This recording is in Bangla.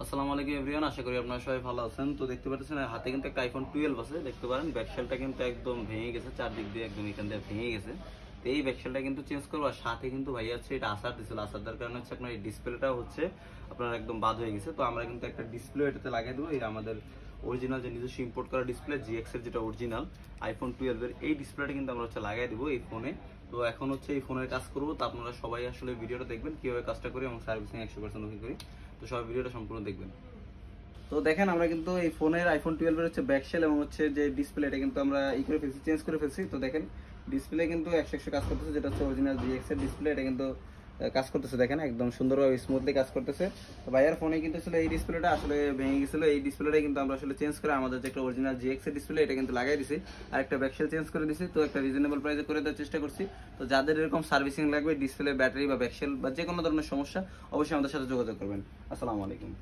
আসসালামু আলাইকুম এভরিওয়ান, আশা করি আপনারা সবাই ভালো আছেন। তো দেখতে পাচ্ছেন হাতে কিন্তু একটা আইফোন 12 আছে, দেখতে পারেন ব্যাকশেলটা কিন্তু একদম ভেঙে গেছে, চারদিক দিয়ে একদম এখান দিয়ে ভেঙে গেছে। তো এই ব্যাকশেলটা কিন্তু চেঞ্জ করবো, আর সাথে কিন্তু ভাই হচ্ছে এটা আসার দিছিল, আসার দেওয়ার কারণে হচ্ছে আপনার এই ডিসপ্লেটাও হচ্ছে আপনার একদম বাদ হয়ে গেছে। তো আমরা কিন্তু একটা ডিসপ্লে এটাতে লাগিয়ে দেবো, এই আমাদের অরিজিনাল যে নিজস্ব ইম্পোর্ট করা ডিসপ্লে GX এর যেটা অরিজিনাল আইফোন 12 এর এই ডিসপ্লেটা কিন্তু আমরা হচ্ছে লাগিয়ে দেবো এই ফোনে। তো এখন হচ্ছে এই ফোনের কাজ করবো, তো আপনারা সবাই আসলে ভিডিওটা দেখবেন কিভাবে কাজটা করি এবং সার্ভিসিং 100% ওকে করি। তো সবাই ভিডিওটা সম্পূর্ণ দেখবেন। তো দেখেন আমরা কিন্তু এই ফোনের আইফোন 12 এর হচ্ছে ব্যাকশেল এবং হচ্ছে যে ডিসপ্লে এটা কিন্তু আমরা করে ফেলছি, চেঞ্জ করে ফেলছি। তো দেখেন ডিসপ্লে কিন্তু 100% কাজ করতেছে, যেটা হচ্ছে অরিজিনাল GX এর ডিসপ্লে, এটা কিন্তু কাজ করতেছে, দেখেন একদম সুন্দরভাবে স্মুথলি কাজ করতেছে। তো ভাইয়ার ফোনে কিন্তু আসলে এই ডিসপ্লেটা আসলে ভেঙে গেছিল, এই ডিসপ্লেটা কিন্তু আমরা আসলে চেঞ্জ করে আমাদের যে একটা অরিজিনাল GX এর ডিসপ্লে এটা কিন্তু লাগাই দিছি, আর একটা ব্যাকশেল চেঞ্জ করে দিছি। তো একটা রিজনেবল প্রাইসে করে দেওয়ার চেষ্টা করছি। তো যাদের এরকম সার্ভিসিং লাগবে, ডিসপ্লে, ব্যাটারি বা ব্যাকশেল বা যে কোনো ধরনের সমস্যা, অবশ্যই আমাদের সাথে যোগাযোগ করবেন। আসসালামু আলাইকুম।